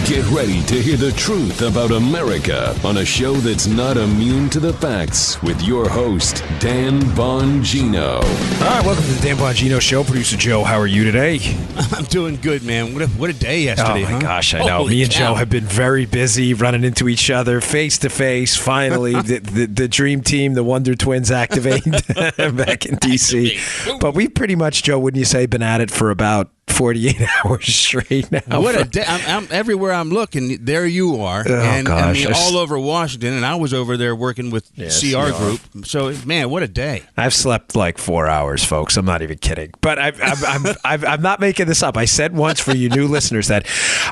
Get ready to hear the truth about America on a show that's not immune to the facts with your host, Dan Bongino. All right, welcome to the Dan Bongino Show. Producer Joe, how are you today? I'm doing good, man. What a day yesterday, Oh, my gosh, I know. Me and Joe have been very busy running into each other face to face. Finally, the dream team, the Wonder Twins activate back in D.C. But we've pretty much, Joe, wouldn't you say, been at it for about 48 hours straight now. What a day. I'm everywhere I'm looking, there you are. I mean, all over Washington, and I was over there working with CR Group. So, man, what a day. I've slept like 4 hours, folks. I'm not even kidding. But I'm not making this up. I said once for you new listeners that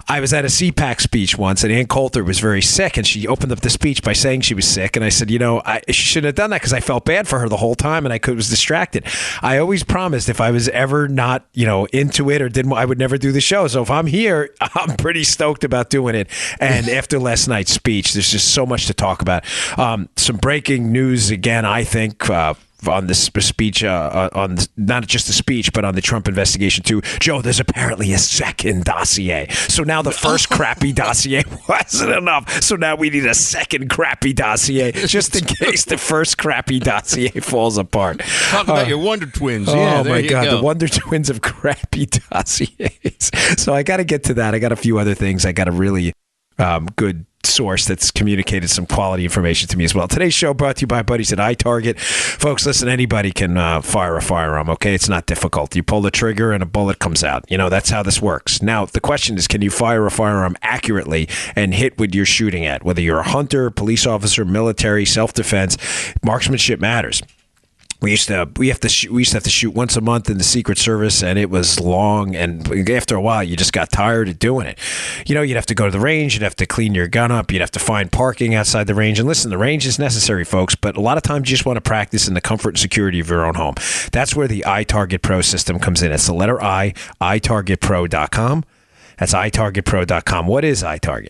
I was at a CPAC speech once, and Ann Coulter was very sick, and she opened up the speech by saying she was sick. And I said, she shouldn't have done that because I felt bad for her the whole time, and I was distracted. I always promised if I was ever not, into it or I would never do the show. So if I'm here, I'm pretty stoked about doing it. And after last night's speech, there's just so much to talk about. Some breaking news again, I think, on this speech, on not just the speech, but on the Trump investigation too. Joe, there's apparently a second dossier. So now the first crappy dossier wasn't enough. So now we need a second crappy dossier just in case the first crappy dossier falls apart. Talk about your Wonder Twins. Oh my God, the Wonder Twins of crappy dossiers. So I got to get to that. I got a few other things. I got a really good source that's communicated some quality information to me as well. Today's show brought to you by buddies at iTarget. Folks, listen, anybody can fire a firearm, okay? It's not difficult. You pull the trigger and a bullet comes out. That's how this works. Now, the question is, can you fire a firearm accurately and hit what you're shooting at? Whether you're a hunter, police officer, military, self-defense, marksmanship matters. We used to have to shoot once a month in the Secret Service, and it was long. And after a while, you just got tired of doing it. You'd have to go to the range, you'd have to clean your gun up, you'd have to find parking outside the range. And listen, the range is necessary, folks, but a lot of times you just want to practice in the comfort and security of your own home. That's where the iTarget Pro system comes in. It's the letter I, iTargetPro.com. That's iTargetPro.com. What is iTarget?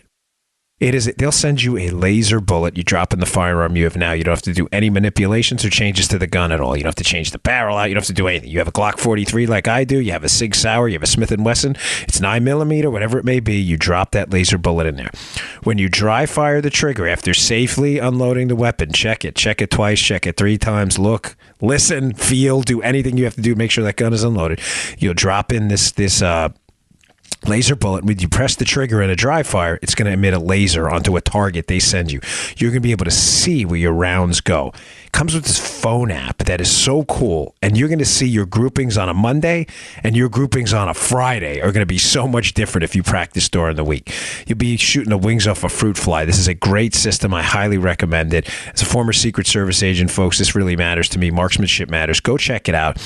They'll send you a laser bullet you drop in the firearm you have now. You don't have to do any manipulations or changes to the gun at all. You don't have to change the barrel out. You don't have to do anything. You have a Glock 43 like I do. You have a Sig Sauer. You have a Smith & Wesson. It's 9mm, whatever it may be. You drop that laser bullet in there. When you dry fire the trigger after safely unloading the weapon, check it. Check it twice. Check it 3 times. Look, listen, feel, do anything you have to do to make sure that gun is unloaded. You'll drop in this laser bullet. When you press the trigger in a dry fire, it's going to emit a laser onto a target they send you. You're going to be able to see where your rounds go. It comes with this phone app that is so cool, and you're going to see your groupings on a Monday and your groupings on a Friday are going to be so much different if you practice during the week. You'll be shooting the wings off a fruit fly. This is a great system. I highly recommend it. As a former Secret Service agent, folks, this really matters to me. Marksmanship matters. Go check it out.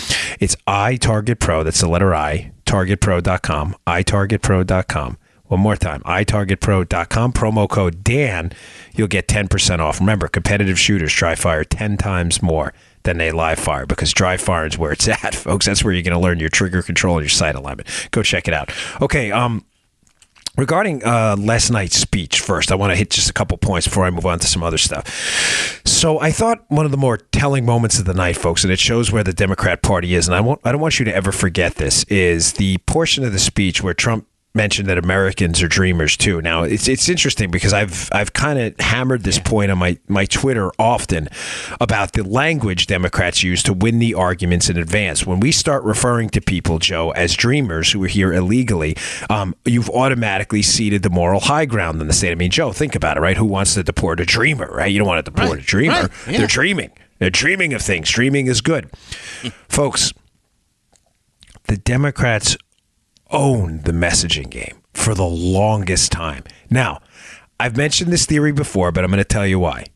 It's iTarget Pro. That's the letter I. TargetPro.com, iTargetPro.com. One more time, iTargetPro.com, promo code Dan. You'll get 10% off. Remember, competitive shooters dry fire 10 times more than they live fire because dry fire is where it's at, folks. That's where you're going to learn your trigger control and your sight alignment. Go check it out. Okay, regarding last night's speech, first, I want to hit just a couple points before I move on to some other stuff. So I thought one of the more telling moments of the night, folks, and it shows where the Democrat Party is, and I don't want you to ever forget this, is the portion of the speech where Trump mentioned that Americans are dreamers too. Now it's interesting because I've kind of hammered this point on my Twitter often about the language Democrats use to win the arguments in advance. When we start referring to people, Joe, as dreamers who are here illegally, you've automatically ceded the moral high ground in the state. I mean, Joe, think about it, right? Who wants to deport a dreamer, right? You don't want to deport a dreamer. Right. Yeah. They're dreaming. They're dreaming of things. Dreaming is good. Folks, the Democrats own the messaging game for the longest time. Now, I've mentioned this theory before, but I'm going to tell you why.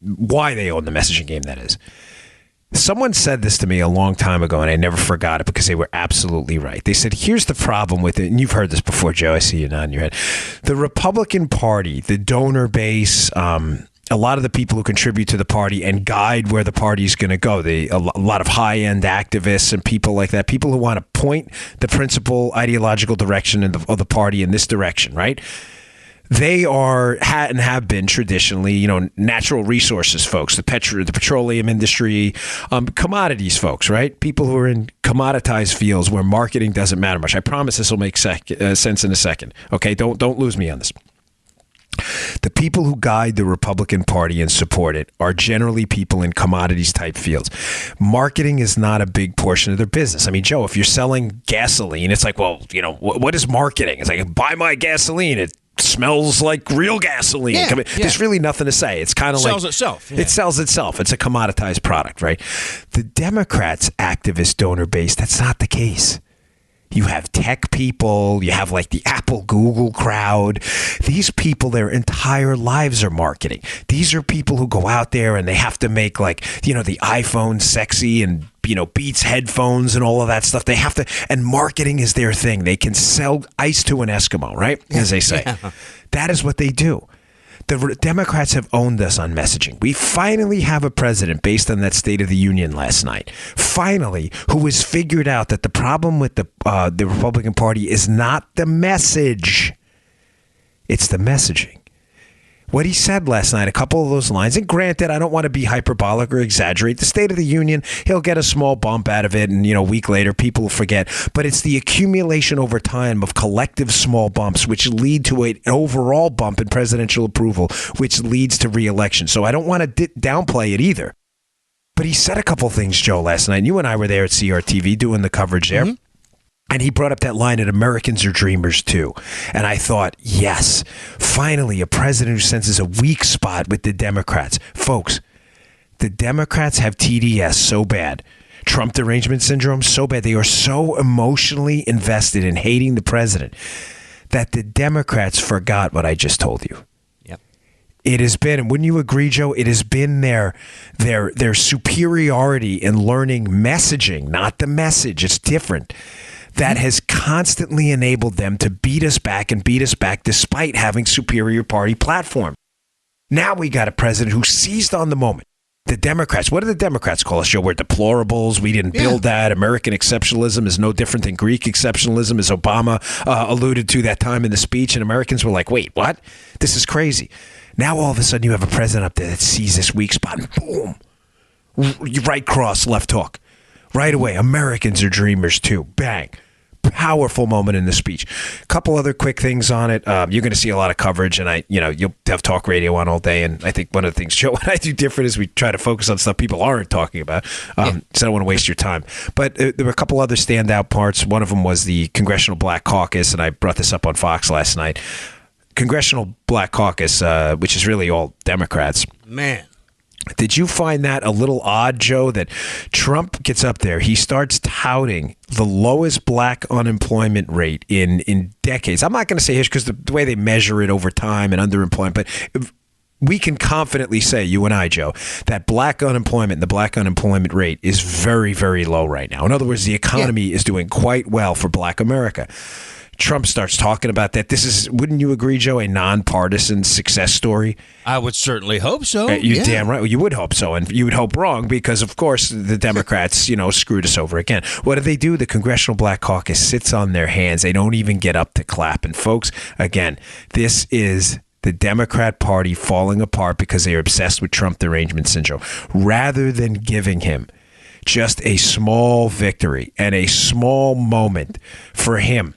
Why they own the messaging game, that is. Someone said this to me a long time ago, and I never forgot it because they were absolutely right. They said, here's the problem with it, and you've heard this before, Joe. I see you nodding your head. The Republican Party, the donor base, a lot of the people who contribute to the party and guide where the party is going to go, a lot of high-end activists and people like that, people who want to point the principal ideological direction of the party in this direction, right? They are and have been traditionally, natural resources folks, the petroleum industry, commodities folks, right? People who are in commoditized fields where marketing doesn't matter much. I promise this will make sense in a second. Okay, don't lose me on this. The people who guide the Republican Party and support it are generally people in commodities type fields. Marketing is not a big portion of their business. I mean, Joe, if you're selling gasoline, it's like, well, what is marketing? It's like, buy my gasoline. It smells like real gasoline. Yeah, There's really nothing to say. It's kind of like... Sells itself. Yeah. It sells itself. It's a commoditized product, right? The Democrats' activist donor base, that's not the case. You have tech people, you have like the Apple, Google crowd. These people, their entire lives are marketing. These are people who go out there and they have to make the iPhone sexy and, Beats headphones and all of that stuff. They have to, and marketing is their thing. They can sell ice to an Eskimo, right? As they say. Yeah. That is what they do. The Democrats have owned us on messaging. We finally have a president based on that State of the Union last night. Finally, who has figured out that the problem with the Republican Party is not the message. It's the messaging. What he said last night, a couple of those lines, and granted, I don't want to be hyperbolic or exaggerate. The State of the Union, he'll get a small bump out of it, and a week later, people will forget. But it's the accumulation over time of collective small bumps, which lead to an overall bump in presidential approval, which leads to re-election. So I don't want to downplay it either. But he said a couple things, Joe, last night. You and I were there at CRTV doing the coverage there. Mm-hmm. And he brought up that line that Americans are dreamers too. And I thought, yes, finally a president who senses a weak spot with the Democrats. Folks, the Democrats have TDS so bad, Trump derangement syndrome so bad. They are so emotionally invested in hating the president that the Democrats forgot what I just told you. Yep. It has been, and wouldn't you agree, Joe? It has been their superiority in learning messaging, not the message. It's different. That has constantly enabled them to beat us back despite having superior party platform. Now we got a president who seized on the moment. The Democrats, what do the Democrats call us, Joe? We're deplorables. We didn't build that. American exceptionalism is no different than Greek exceptionalism, as Obama alluded to that time in the speech. And Americans were like, wait, what? This is crazy. Now all of a sudden you have a president up there that sees this weak spot and boom, right cross, left hook. Right away, Americans are dreamers too. Bang. Powerful moment in the speech. A couple other quick things on it. You're going to see a lot of coverage, and you'll have talk radio on all day. And I think one of the things, Joe, what I do different is we try to focus on stuff people aren't talking about. So I don't want to waste your time. But there were a couple other standout parts. One of them was the Congressional Black Caucus, and I brought this up on Fox last night. Congressional Black Caucus, which is really all Democrats. Man. Did you find that a little odd, Joe, that Trump gets up there, he starts touting the lowest black unemployment rate in decades? I'm not going to say history because the way they measure it over time and underemployment, but we can confidently say, you and I, Joe, that black unemployment, the black unemployment rate is very, very low right now. In other words, the economy is doing quite well for black America. Trump starts talking about that. This is, wouldn't you agree, Joe, a nonpartisan success story? I would certainly hope so. You're damn right. Well, you would hope so, and you would hope wrong because, of course, the Democrats, screwed us over again. What do they do? The Congressional Black Caucus sits on their hands. They don't even get up to clap. And, folks, again, this is the Democrat Party falling apart because they are obsessed with Trump derangement syndrome, rather than giving him just a small victory and a small moment for him.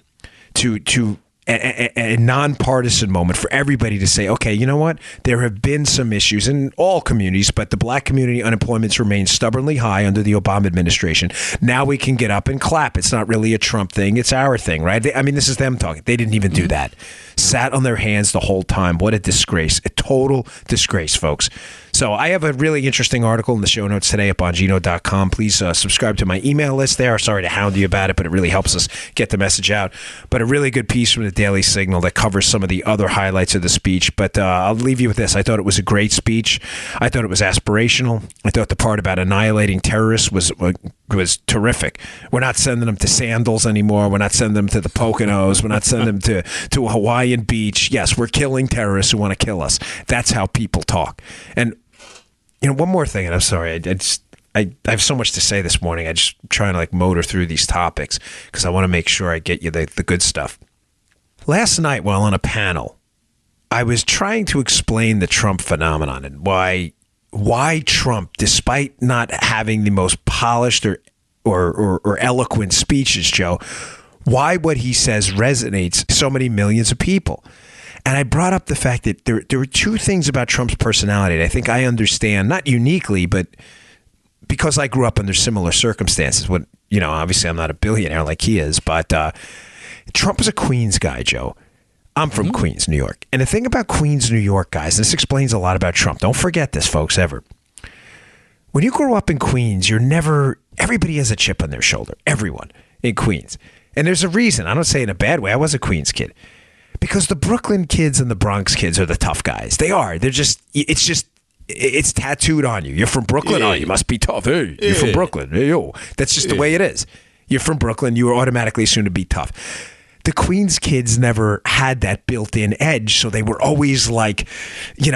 To a nonpartisan moment for everybody to say, okay, you know what? There have been some issues in all communities, but the black community unemployment's remained stubbornly high under the Obama administration. Now we can get up and clap. It's not really a Trump thing. It's our thing, right? This is them talking. They didn't even do that. Sat on their hands the whole time. What a disgrace. A total disgrace, folks. So I have a really interesting article in the show notes today at Bongino.com. Please subscribe to my email list there. Sorry to hound you about it, but it really helps us get the message out. But a really good piece from the Daily Signal that covers some of the other highlights of the speech. But I'll leave you with this. I thought it was a great speech. I thought it was aspirational. I thought the part about annihilating terrorists was terrific. We're not sending them to sandals anymore. We're not sending them to the Poconos. We're not sending them to a Hawaiian beach. Yes, we're killing terrorists who want to kill us. That's how people talk. And one more thing, and I'm sorry, I have so much to say this morning. I just trying to motor through these topics because I want to make sure I get you the good stuff. Last night while on a panel, I was trying to explain the Trump phenomenon and why Trump, despite not having the most polished or eloquent speeches, Joe, why what he says resonates so many millions of people. And I brought up the fact that there were two things about Trump's personality that I think I understand, not uniquely, but because I grew up under similar circumstances. When, obviously I'm not a billionaire like he is, but Trump is a Queens guy, Joe. I'm from Queens, New York. And the thing about Queens, New York, guys, this explains a lot about Trump. Don't forget this, folks, ever. When you grow up in Queens, everybody has a chip on their shoulder. Everyone in Queens. And there's a reason. I don't say it in a bad way. I was a Queens kid. Because the Brooklyn kids and the Bronx kids are the tough guys. They are. It's tattooed on you. You're from Brooklyn? Oh, you must be tough. Hey, you're from Brooklyn. Hey, yo. That's just the way it is. You're from Brooklyn. You are automatically assumed to be tough. The Queens kids never had that built-in edge, so they were always like, you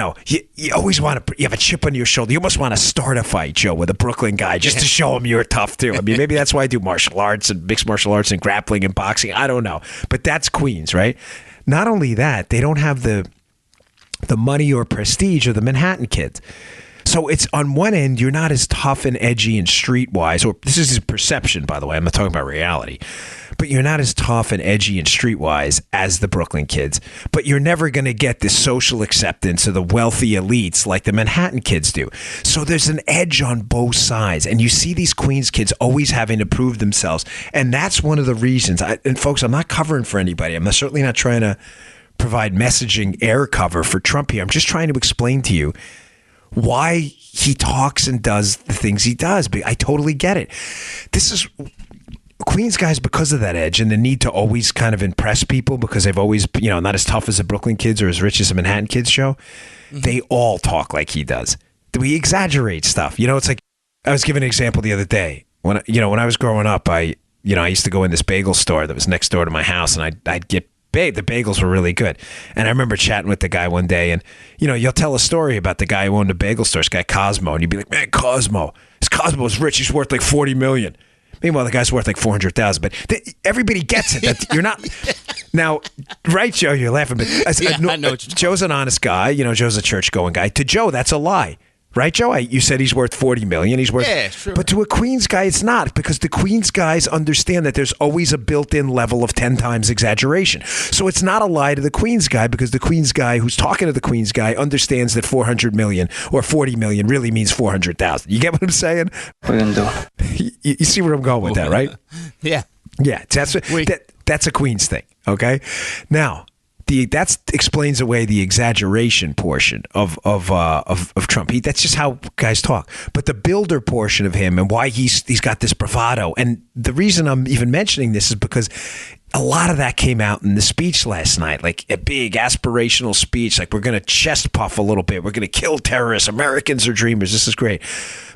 always want to, you have a chip on your shoulder. You almost want to start a fight, Joe, with a Brooklyn guy just to show him you're tough, too. I mean, maybe that's why I do martial arts and mixed martial arts and grappling and boxing. I don't know. But that's Queens, right? Not only that, they don't have the money or prestige of the Manhattan kids. So it's on one end, you're not as tough and edgy and streetwise, or this is his perception, by the way. I'm not talking about reality. But you're not as tough and edgy and streetwise as the Brooklyn kids. But you're never going to get this social acceptance of the wealthy elites like the Manhattan kids do. So there's an edge on both sides. And you see these Queens kids always having to prove themselves. And that's one of the reasons. And folks, I'm not covering for anybody. I'm certainly not trying to provide messaging air cover for Trump here. I'm just trying to explain to you why he talks and does the things he does. But I totally get it. This is Queens guys, because of that edge and the need to always kind of impress people because they've always, not as tough as the Brooklyn kids or as rich as the Manhattan kids show. They all talk like he does. We exaggerate stuff. It's like I was giving an example the other day when I was growing up. I used to go in this bagel store that was next door to my house, and I'd get the bagels were really good. And I remember chatting with the guy one day, and you'll tell a story about the guy who owned the bagel store, this guy Cosmo, and you'd be like, man, Cosmo's rich. He's worth like $40 million. Meanwhile, the guy's worth like $400,000. But everybody gets it. That you're not now, right, Joe? You're laughing, but I know Joe's an honest guy. Joe's a church-going guy. To Joe, that's a lie. Right, Joe? You said he's worth $40 million. He's worth, yeah, sure. But to a Queens guy, it's not, because the Queens guys understand that there's always a built-in level of 10 times exaggeration. So it's not a lie to the Queens guy, because the Queens guy who's talking to the Queens guy understands that $400 million or $40 million really means $400,000. You get what I'm saying? You see where I'm going with that, right? Yeah. Yeah, that's a Queens thing. Okay, now. That explains away the exaggeration portion of Trump. That's just how guys talk. But the builder portion of him and why he's got this bravado, and the reason I'm even mentioning this is because a lot of that came out in the speech last night, like a big aspirational speech, like we're going to chest puff a little bit, we're going to kill terrorists, Americans are dreamers, this is great.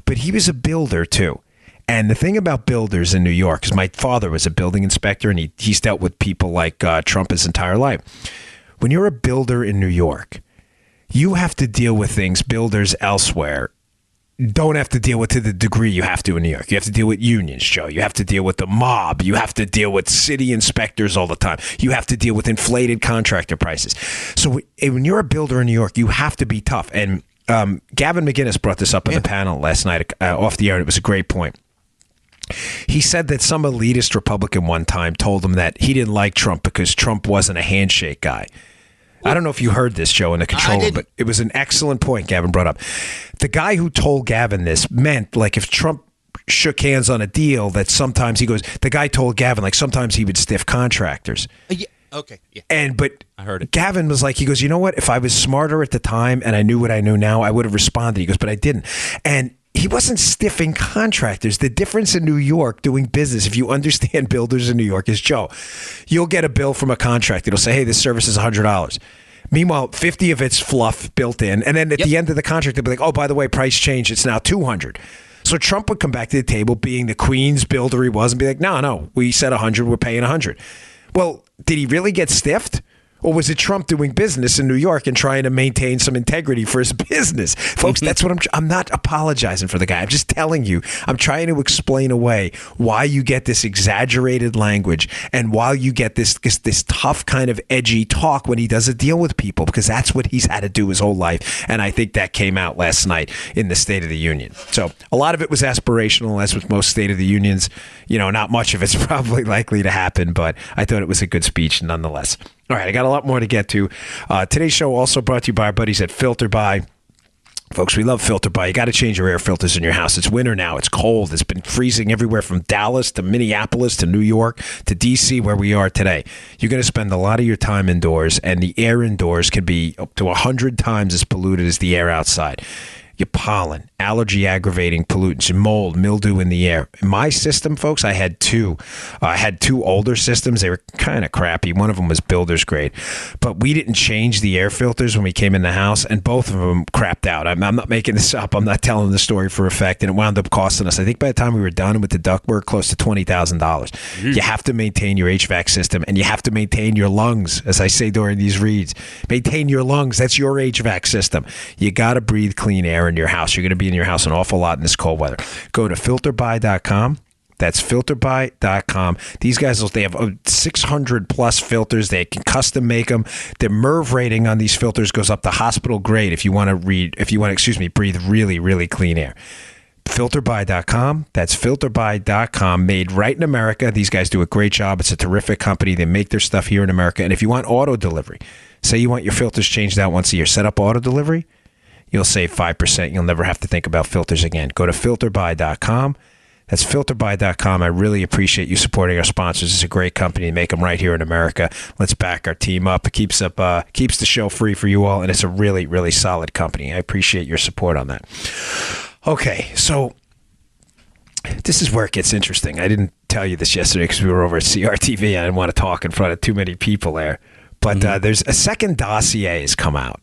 But he was a builder too. And the thing about builders in New York, because my father was a building inspector and he's dealt with people like Trump his entire life. When you're a builder in New York, you have to deal with things builders elsewhere don't have to deal with to the degree you have to in New York. You have to deal with unions, Joe. You have to deal with the mob. You have to deal with city inspectors all the time. You have to deal with inflated contractor prices. So when you're a builder in New York, you have to be tough. And Gavin McInnes brought this up on the panel last night off the air, and it was a great point. He said that some elitist Republican one time told him that he didn't like Trump because Trump wasn't a handshake guy. I don't know if you heard this, Joe, in the control room, but it was an excellent point Gavin brought up. The guy who told Gavin this meant, like, if Trump shook hands on a deal, that sometimes the guy told Gavin, like, sometimes he would stiff contractors. Yeah. Okay. Yeah. But I heard it. Gavin was like, he goes, you know what? If I was smarter at the time and I knew what I know now, I would have responded. He goes, but I didn't. And he wasn't stiffing contractors. The difference in New York doing business, if you understand builders in New York, is, Joe, you'll get a bill from a contractor. It'll say, hey, this service is $100. Meanwhile, 50 of it's fluff built in. And then at the end of the contract, they'll be like, oh, by the way, price change. It's now $200. So Trump would come back to the table being the Queens builder he was and be like, no, we said $100. We're paying $100. Well, did he really get stiffed? Or was it Trump doing business in New York and trying to maintain some integrity for his business? Folks, that's what I'm not apologizing for the guy. I'm just telling you, I'm trying to explain away why you get this exaggerated language and why you get this tough kind of edgy talk when he doesn't deal with people, because that's what he's had to do his whole life. And I think that came out last night in the State of the Union. So a lot of it was aspirational, as with most State of the Unions. Not much of it's probably likely to happen, but I thought it was a good speech nonetheless. All right, I got a lot more to get to. Today's show also brought to you by our buddies at Filter By. Folks, we love Filter By. You got to change your air filters in your house. It's winter now. It's cold. It's been freezing everywhere from Dallas to Minneapolis to New York to D.C., where we are today. You're going to spend a lot of your time indoors, and the air indoors can be up to 100 times as polluted as the air outside. Your pollen, allergy-aggravating pollutants, mold, mildew in the air. In my system, folks, I had two. I had two older systems. They were kind of crappy. One of them was builder's grade. But we didn't change the air filters when we came in the house, and both of them crapped out. I'm not making this up. I'm not telling the story for effect, and it wound up costing us, I think by the time we were done with the ductwork, close to $20,000. You have to maintain your HVAC system, and you have to maintain your lungs, as I say during these reads. Maintain your lungs. That's your HVAC system. You got to breathe clean air in your house. You're going to be in your house an awful lot in this cold weather. Go to filterby.com. That's filterby.com. These guys, they have 600 plus filters. They can custom make them. The MERV rating on these filters goes up to hospital grade if you want to breathe really, really clean air. Filterby.com. That's filterby.com. Made right in America. These guys do a great job. It's a terrific company. They make their stuff here in America. And if you want auto delivery, say you want your filters changed out once a year, set up auto delivery. You'll save 5%. You'll never have to think about filters again. Go to filterby.com. That's filterby.com. I really appreciate you supporting our sponsors. It's a great company to make them right here in America. Let's back our team up. It keeps the show free for you all, and it's a really, really solid company. I appreciate your support on that. Okay, so this is where it gets interesting. I didn't tell you this yesterday because we were over at CRTV. I didn't want to talk in front of too many people there. But there's a second dossier has come out.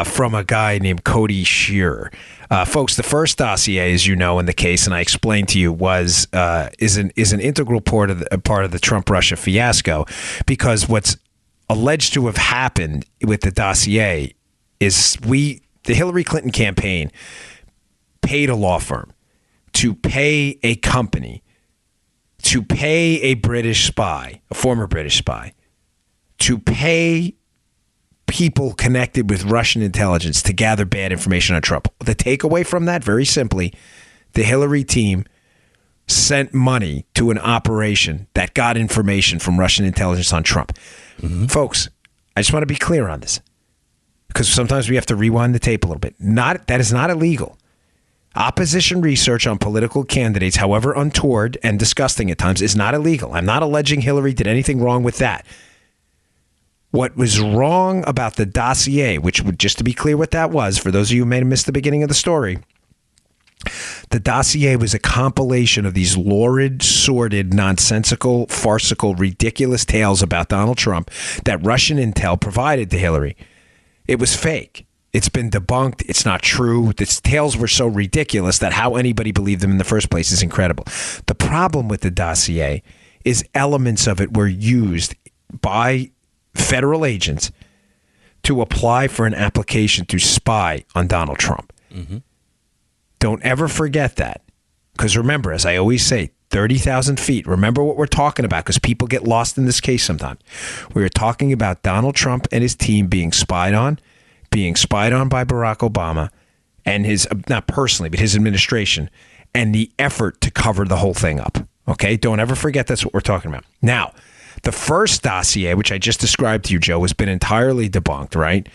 From a guy named Cody Shearer. Folks, the first dossier, as you know, in the case, and I explained to you, is an integral part of the Trump-Russia fiasco, because what's alleged to have happened with the dossier is the Hillary Clinton campaign paid a law firm to pay a company to pay a British spy, a former British spy, to pay people connected with Russian intelligence to gather bad information on Trump. The takeaway from that, very simply, the Hillary team sent money to an operation that got information from Russian intelligence on Trump. Folks, I just want to be clear on this, because sometimes we have to rewind the tape a little bit. That is not illegal. Opposition research on political candidates, however untoward and disgusting at times, is not illegal. I'm not alleging Hillary did anything wrong with that. What was wrong about the dossier, which would, just to be clear what that was, for those of you who may have missed the beginning of the story, the dossier was a compilation of these lurid, sordid, nonsensical, farcical, ridiculous tales about Donald Trump that Russian intel provided to Hillary. It was fake. It's been debunked. It's not true. These tales were so ridiculous that how anybody believed them in the first place is incredible. The problem with the dossier is elements of it were used by federal agents to apply for an application to spy on Donald Trump. Don't ever forget that. Because remember, as I always say, 30,000 feet. Remember what we're talking about, because people get lost in this case sometimes. We were talking about Donald Trump and his team being spied on by Barack Obama and his, not personally, but his administration, and the effort to cover the whole thing up. Okay? Don't ever forget that's what we're talking about. Now, the first dossier, which I just described to you, Joe, has been entirely debunked, right?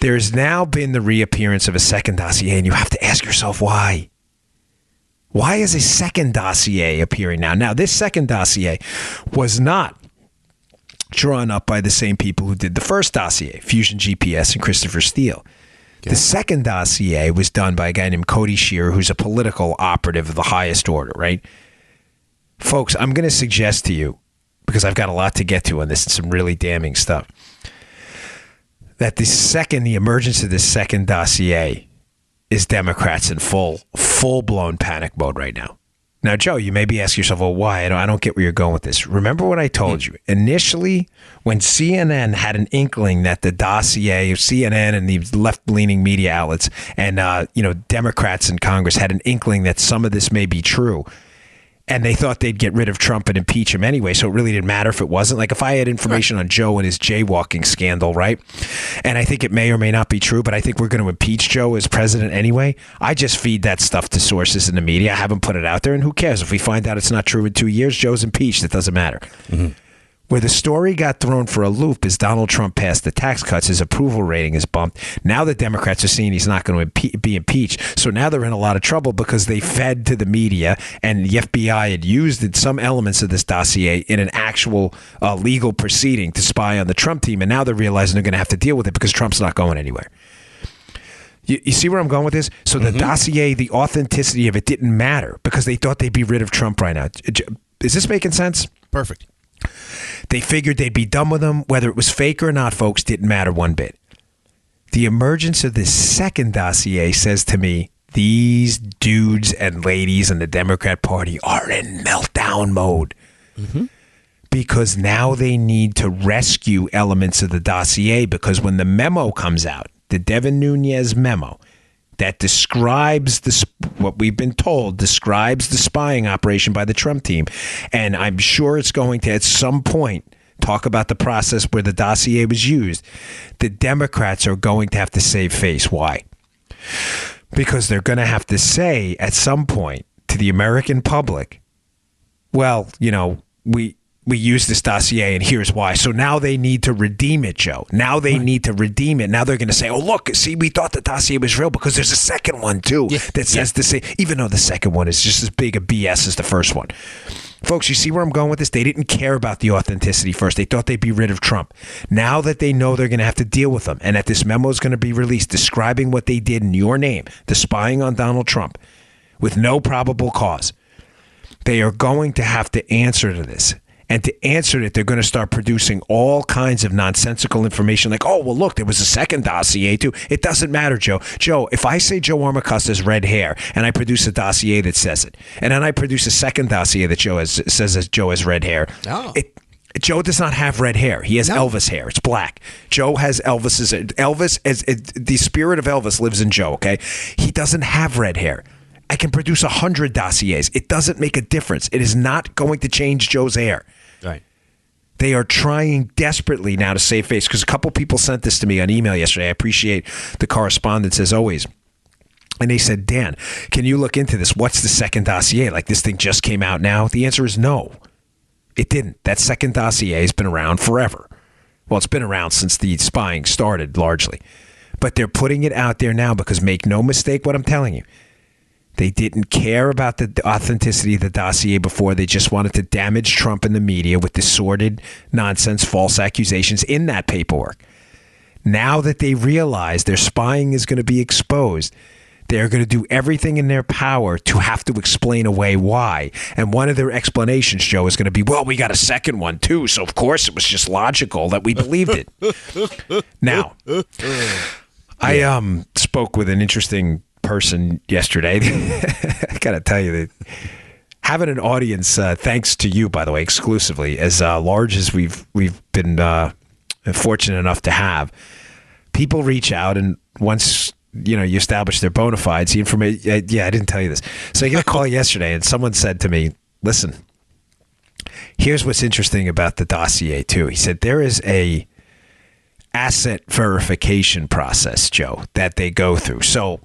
There's now been the reappearance of a second dossier, and you have to ask yourself why. Why is a second dossier appearing now? Now, this second dossier was not drawn up by the same people who did the first dossier, Fusion GPS and Christopher Steele. Okay. The second dossier was done by a guy named Cody Shearer, who's a political operative of the highest order, right? Folks, I'm going to suggest to you, because I've got a lot to get to on this and some really damning stuff, that the emergence of this second dossier is Democrats in full-blown panic mode right now. Now, Joe, you may be asking yourself, well, why? I don't get where you're going with this. Remember what I told you? Initially, when CNN had an inkling that the dossier of CNN and these left-leaning media outlets and, Democrats in Congress had an inkling that some of this may be true, and they thought they'd get rid of Trump and impeach him anyway, so it really didn't matter if it wasn't. Like if I had information on Joe and his jaywalking scandal, right? And I think it may or may not be true, but I think we're going to impeach Joe as president anyway. I just feed that stuff to sources in the media. I haven't put it out there, and who cares? If we find out it's not true in 2 years, Joe's impeached. It doesn't matter. Mm-hmm. Where the story got thrown for a loop is Donald Trump passed the tax cuts. His approval rating is bumped. Now the Democrats are seeing he's not going to be impeached. So now they're in a lot of trouble because they fed to the media, and the FBI had used some elements of this dossier in an actual legal proceeding to spy on the Trump team. And now they're realizing they're going to have to deal with it because Trump's not going anywhere. You see where I'm going with this? So the dossier, the authenticity of it didn't matter because they thought they'd be rid of Trump right now. Is this making sense? Perfect. They figured they'd be done with him. Whether it was fake or not, folks, didn't matter one bit. The emergence of this second dossier says to me, these dudes and ladies in the Democrat Party are in meltdown mode. Mm-hmm. Because now they need to rescue elements of the dossier, because when the memo comes out, the Devin Nunes memo, that describes what we've been told, describes the spying operation by the Trump team. And I'm sure it's going to, at some point, talk about the process where the dossier was used. The Democrats are going to have to save face. Why? Because they're going to have to say at some point to the American public, well, we used this dossier and here's why. So now they need to redeem it, Joe. Now they need to redeem it. Now they're going to say, oh, look, see, we thought the dossier was real because there's a second one, too, that says the same, even though the second one is just as big a BS as the first one. Folks, you see where I'm going with this? They didn't care about the authenticity first. They thought they'd be rid of Trump. Now that they know they're going to have to deal with them and that this memo is going to be released describing what they did in your name, the spying on Donald Trump, with no probable cause, they are going to have to answer to this. And to answer it, they're going to start producing all kinds of nonsensical information like, oh, well, look, there was a second dossier, too. It doesn't matter, Joe. Joe, if I say Joe Armacosta has red hair and I produce a dossier that says it, and then I produce a second dossier that says that Joe has red hair, Joe does not have red hair. He has Elvis hair. It's black. Joe has the spirit of Elvis lives in Joe, okay? He doesn't have red hair. I can produce 100 dossiers. It doesn't make a difference. It is not going to change Joe's hair. Right. They are trying desperately now to save face because a couple people sent this to me on email yesterday. I appreciate the correspondence as always. And they said, Dan, can you look into this? What's the second dossier? Like this thing just came out now? The answer is no. It didn't. That second dossier has been around forever. Well, it's been around since the spying started largely. But they're putting it out there now because make no mistake what I'm telling you. They didn't care about the authenticity of the dossier before. They just wanted to damage Trump and the media with the sordid nonsense, false accusations in that paperwork. Now that they realize their spying is going to be exposed, they're going to do everything in their power to have to explain away why. And one of their explanations, Joe, is going to be, well, we got a second one, too. So, of course, it was just logical that we believed it. Now, I spoke with an interesting person yesterday. I gotta tell you that having an audience, thanks to you, by the way, exclusively, as large as we've been fortunate enough to have, people reach out, and once you establish their bona fides, the information. I didn't tell you this. So I got a call yesterday, and someone said to me, "Listen, here's what's interesting about the dossier too." He said there is a asset verification process, Joe, that they go through. So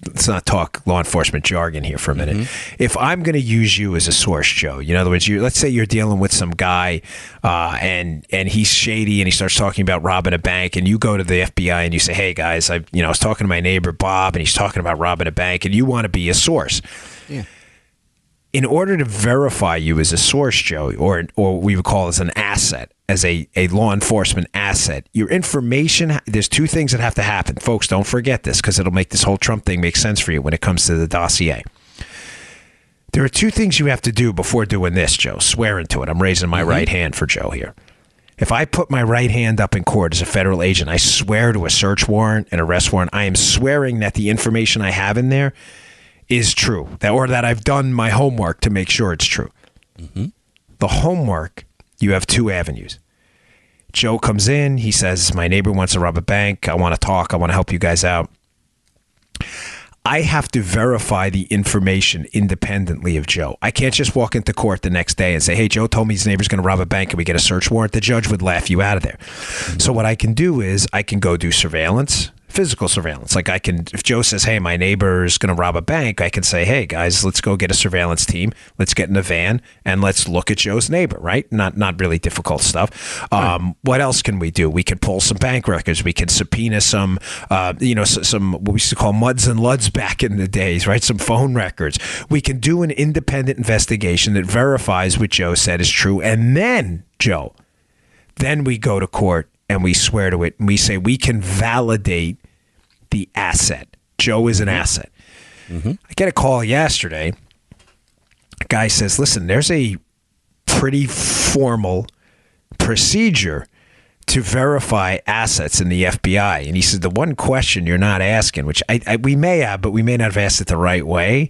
let's not talk law enforcement jargon here for a minute. Mm-hmm. If I'm going to use you as a source, Joe, in other words, let's say you're dealing with some guy and he's shady and he starts talking about robbing a bank, and you go to the FBI and you say, hey guys, I was talking to my neighbor Bob and he's talking about robbing a bank, and you want to be a source. Yeah. In order to verify you as a source, Joe, or we would call as an asset, as a law enforcement asset, your information, there's two things that have to happen. Folks, don't forget this because it'll make this whole Trump thing make sense for you when it comes to the dossier. There are two things you have to do before doing this, Joe. Swear into it. I'm raising my right hand for Joe here. If I put my right hand up in court as a federal agent, I swear to a search warrant, an arrest warrant, I am swearing that the information I have in there is true, or that I've done my homework to make sure it's true. Mm-hmm. The homework, you have two avenues. Joe comes in. He says, my neighbor wants to rob a bank. I want to talk. I want to help you guys out. I have to verify the information independently of Joe. I can't just walk into court the next day and say, hey, Joe told me his neighbor's going to rob a bank and we get a search warrant. The judge would laugh you out of there. Mm-hmm. So what I can do is I can go do surveillance, physical surveillance. Like if Joe says, hey, my neighbor's going to rob a bank, I can say, hey, guys, let's go get a surveillance team. Let's get in a van and let's look at Joe's neighbor, right? Not really difficult stuff. What else can we do? We can pull some bank records. We can subpoena some what we used to call muds and luds back in the days, right? Some phone records. We can do an independent investigation that verifies what Joe said is true. And then, Joe, then we go to court and we swear to it, and we say we can validate the asset. Joe is an asset. Mm-hmm. I get a call yesterday. A guy says, listen, there's a pretty formal procedure to verify assets in the FBI. And he said, the one question you're not asking, which we may have, but we may not have asked it the right way,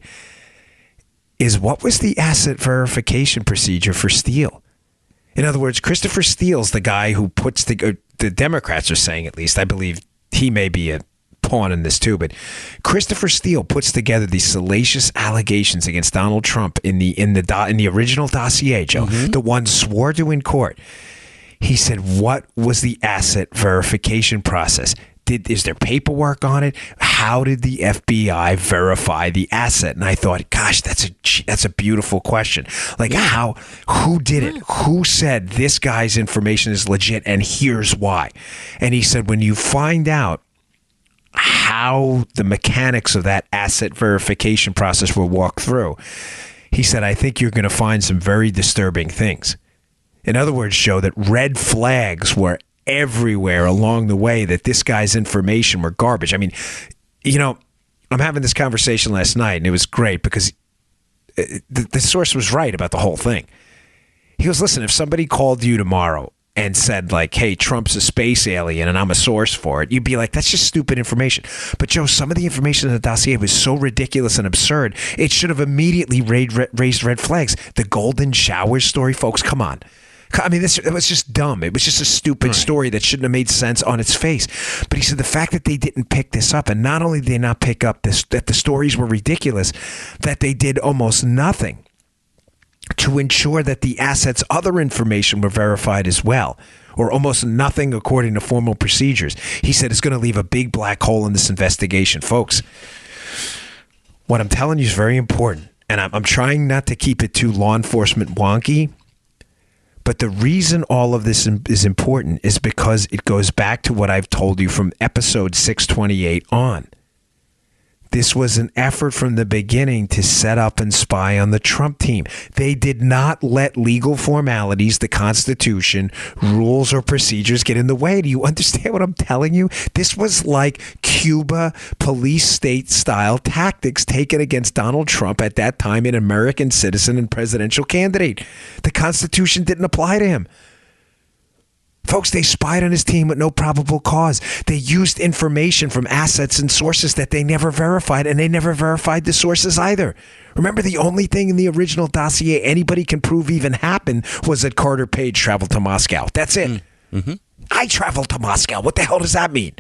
is what was the asset verification procedure for Steele? In other words, Christopher Steele's the guy who puts the Democrats are saying, at least, I believe he may be a pawn in this too, but Christopher Steele puts together these salacious allegations against Donald Trump in the original dossier, Joe, the one swore to in court. He said, what was the asset verification process? Is there paperwork on it? How did the FBI verify the asset? And I thought, gosh, that's a beautiful question. Like, who did it? Who said this guy's information is legit and here's why? And he said, when you find out how the mechanics of that asset verification process were walked through, he said, I think you're going to find some very disturbing things. In other words, Joe, that red flags were everywhere along the way, that this guy's information were garbage. I mean, I'm having this conversation last night, and it was great because the source was right about the whole thing. He goes, listen, if somebody called you tomorrow and said, like, hey, Trump's a space alien and I'm a source for it, you'd be like, that's just stupid information. But, Joe, some of the information in the dossier was so ridiculous and absurd, it should have immediately raised red flags. The golden shower story, folks, come on. I mean, it was just dumb. It was just a stupid story that shouldn't have made sense on its face. But he said the fact that they didn't pick this up, and not only did they not pick up this, that the stories were ridiculous, that they did almost nothing to ensure that the assets' other information were verified as well, or almost nothing according to formal procedures. He said it's going to leave a big black hole in this investigation. Folks, what I'm telling you is very important, and I'm trying not to keep it too law enforcement wonky. But the reason all of this is important is because it goes back to what I've told you from episode 628 on. This was an effort from the beginning to set up and spy on the Trump team. They did not let legal formalities, the Constitution, rules, or procedures get in the way. Do you understand what I'm telling you? This was like Cuba police state style tactics taken against Donald Trump, at that time an American citizen and presidential candidate. The Constitution didn't apply to him. Folks, they spied on his team with no probable cause. They used information from assets and sources that they never verified, and they never verified the sources either. Remember, the only thing in the original dossier anybody can prove even happened was that Carter Page traveled to Moscow. That's it. Mm-hmm. I traveled to Moscow. What the hell does that mean?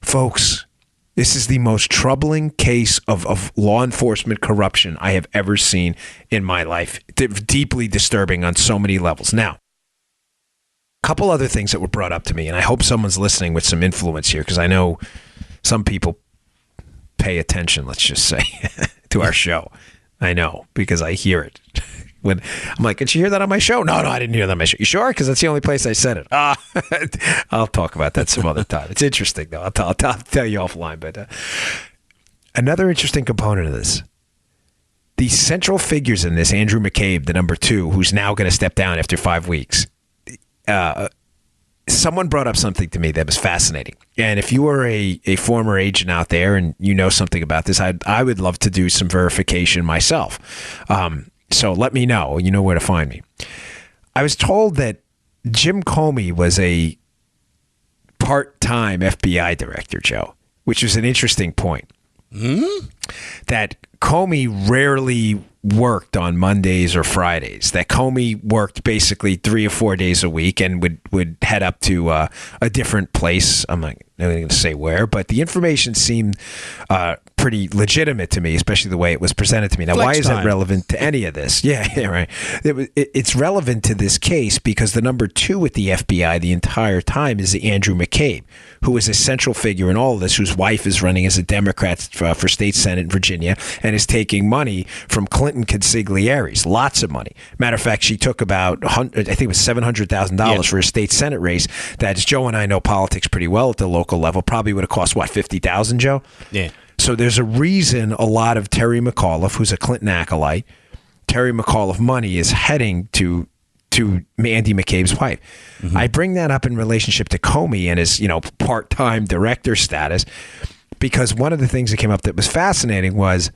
Folks, this is the most troubling case of law enforcement corruption I have ever seen in my life. Deeply disturbing on so many levels. Now, couple other things that were brought up to me, and I hope someone's listening with some influence here, because I know some people pay attention, let's just say, to our show. I know, because I hear it. When I'm like, did you hear that on my show? No, I didn't hear that on my show. You sure? Because that's the only place I said it. I'll talk about that some other time. It's interesting, though. I'll tell you offline. But another interesting component of this, the central figures in this, Andrew McCabe, the number 2, who's now going to step down after 5 weeks, someone brought up something to me that was fascinating. And if you are a former agent out there and you know something about this, I would love to do some verification myself. So let me know. You know where to find me. I was told that Jim Comey was a part-time FBI director, Joe, which was an interesting point. that Comey rarely worked on Mondays or Fridays, that Comey worked basically 3 or 4 days a week and would head up to a different place. I'm not going to say where, but the information seemed pretty legitimate to me, especially the way it was presented to me. Now, why is that relevant to any of this? Yeah, right. It's relevant to this case because the number 2 at the FBI the entire time is Andrew McCabe, who is a central figure in all of this, whose wife is running as a Democrat for state Senate in Virginia and is taking money from Clinton consiglieres, lots of money. Matter of fact, she took about, I think it was $700,000 for a state Senate race that, as Joe and I know politics pretty well at the local level, probably would have cost, what, $50,000, Joe? Yeah. So there's a reason a lot of Terry McAuliffe, who's a Clinton acolyte, Terry McAuliffe money is heading to Andy McCabe's wife. Mm-hmm. I bring that up in relationship to Comey and his, part-time director status, because one of the things that came up that was fascinating was,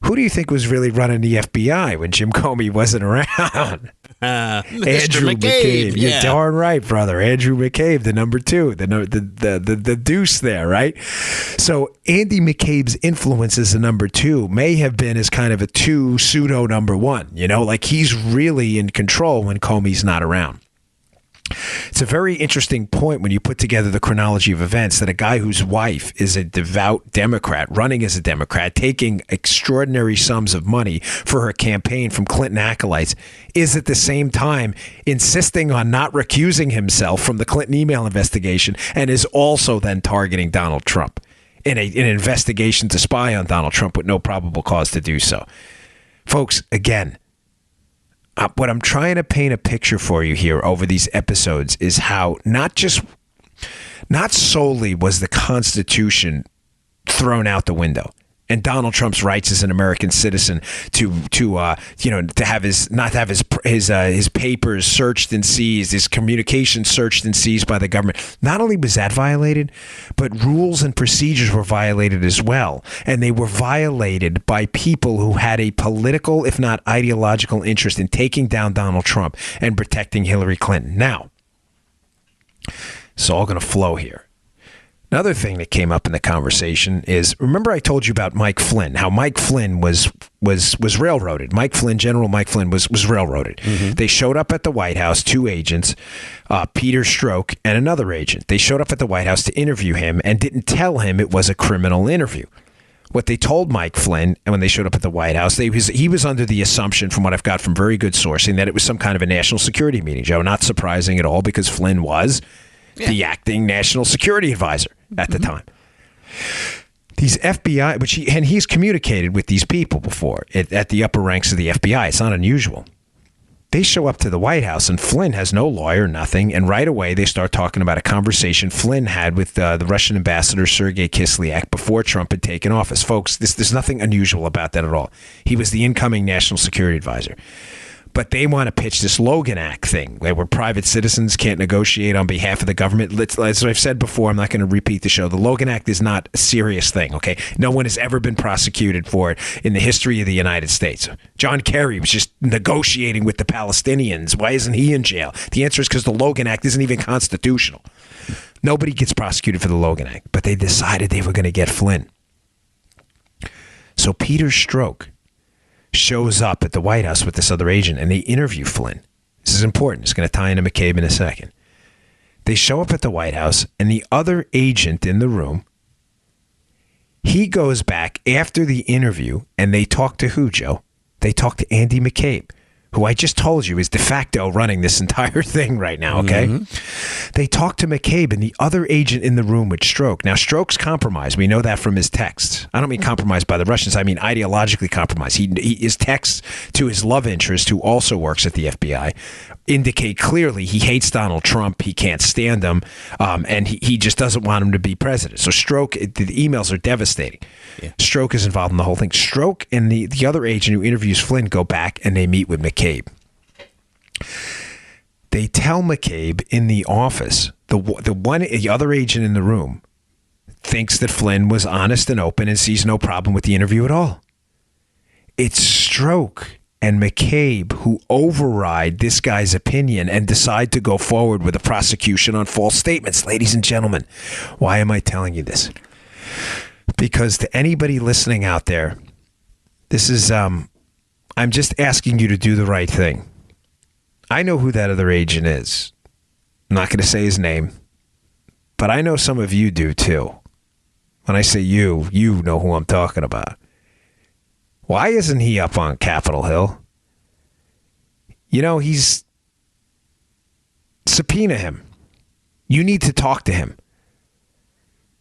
who do you think was really running the FBI when Jim Comey wasn't around? Andrew McCabe. Yeah. You're darn right, brother. Andrew McCabe, the number 2, the deuce there, right? So Andy McCabe's influence as the number 2 may have been as kind of a 2 pseudo number 1. Like he's really in control when Comey's not around. It's a very interesting point when you put together the chronology of events that a guy whose wife is a devout Democrat, running as a Democrat, taking extraordinary sums of money for her campaign from Clinton acolytes, is at the same time insisting on not recusing himself from the Clinton email investigation and is also then targeting Donald Trump in an investigation to spy on Donald Trump with no probable cause to do so. Folks, again, what I'm trying to paint a picture for you here over these episodes is how not solely was the Constitution thrown out the window and Donald Trump's rights as an American citizen to have his papers searched and seized, his communications searched and seized by the government. Not only was that violated, but rules and procedures were violated as well. And they were violated by people who had a political, if not ideological, interest in taking down Donald Trump and protecting Hillary Clinton. Now, it's all going to flow here. Another thing that came up in the conversation is, remember I told you about Mike Flynn, how Mike Flynn was railroaded. General Mike Flynn was railroaded. Mm-hmm. They showed up at the White House, 2 agents, Peter Strzok and another agent. They showed up at the White House to interview him and didn't tell him it was a criminal interview. What they told Mike Flynn, and when they showed up at the White House, he was under the assumption, from what I've got from very good sourcing, that it was some kind of a national security meeting, Joe. Not surprising at all, because Flynn was the acting national security advisor at the time. These FBI, he's communicated with these people before at the upper ranks of the FBI. It's not unusual. They show up to the White House and Flynn has no lawyer, nothing. And right away they start talking about a conversation Flynn had with the Russian ambassador, Sergei Kislyak, before Trump had taken office. Folks, there's nothing unusual about that at all. He was the incoming national security advisor. But they want to pitch this Logan Act thing, where private citizens can't negotiate on behalf of the government. As I've said before, I'm not going to repeat the show. The Logan Act is not a serious thing, okay? No one has ever been prosecuted for it in the history of the United States. John Kerry was just negotiating with the Palestinians. Why isn't he in jail? The answer is because the Logan Act isn't even constitutional. Nobody gets prosecuted for the Logan Act, but they decided they were going to get Flynn. So Peter Strzok shows up at the White House with this other agent, and they interview Flynn. This is important. It's going to tie into McCabe in a second. They show up at the White House, and the other agent in the room, he goes back after the interview, and they talk to who, Joe? They talk to Andy McCabe, who I just told you is de facto running this entire thing right now, okay? Mm-hmm. They talk to McCabe and the other agent in the room with Strzok. Now, Strzok's compromised. We know that from his texts. I don't mean compromised by the Russians. I mean ideologically compromised. His texts to his love interest, who also works at the FBI, indicate clearly he hates Donald Trump. He can't stand him, and he just doesn't want him to be president. So Strzok, the emails are devastating. Yeah. Strzok is involved in the whole thing. Strzok and the other agent who interviews Flynn go back and they meet with McCabe. They tell McCabe in the office, the other agent in the room thinks that Flynn was honest and open and sees no problem with the interview at all. It's Strzok and McCabe who override this guy's opinion and decide to go forward with a prosecution on false statements. Ladies and gentlemen, why am I telling you this? Because to anybody listening out there, this is, I'm just asking you to do the right thing. I know who that other agent is. I'm not going to say his name, but I know some of you do too. When I say you know who I'm talking about. Why isn't he up on Capitol Hill? He's... Subpoena him. You need to talk to him.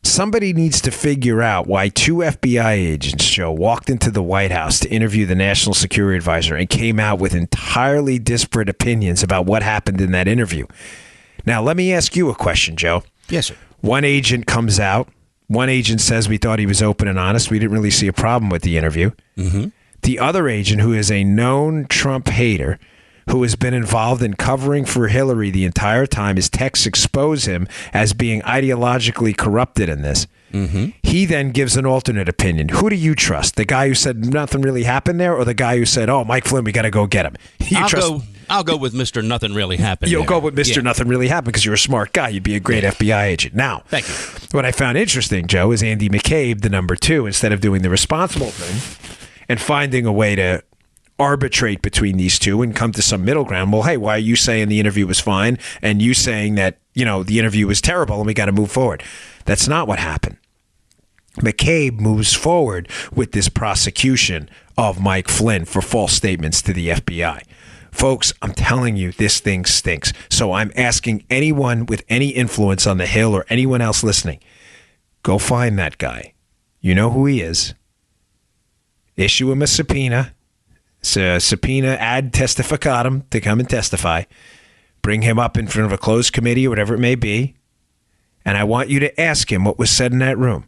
Somebody needs to figure out why 2 FBI agents, Joe, walked into the White House to interview the National Security Advisor and came out with entirely disparate opinions about what happened in that interview. Now, let me ask you a question, Joe. Yes, sir. One agent comes out. One agent says we thought he was open and honest. We didn't really see a problem with the interview. Mm-hmm. The other agent, who is a known Trump hater, who has been involved in covering for Hillary the entire time, his texts expose him as being ideologically corrupted in this. Mm-hmm. He then gives an alternate opinion. Who do you trust? The guy who said nothing really happened there, or the guy who said, "Oh, Mike Flynn, we got to go get him"? I'll go with Mr. Nothing Really Happened. You'll go with Mr. Nothing Really Happened because you're a smart guy. You'd be a great FBI agent. Now, thank you. What I found interesting, Joe, is Andy McCabe, the number 2, instead of doing the responsible thing and finding a way to arbitrate between these two and come to some middle ground. Well, hey, why are you saying the interview was fine and you saying that, the interview was terrible and we got to move forward? That's not what happened. McCabe moves forward with this prosecution of Mike Flynn for false statements to the FBI. Folks, I'm telling you, this thing stinks. So I'm asking anyone with any influence on the Hill or anyone else listening, go find that guy. You know who he is. Issue him a subpoena. Subpoena ad testificatum to come and testify. Bring him up in front of a closed committee or whatever it may be. And I want you to ask him what was said in that room.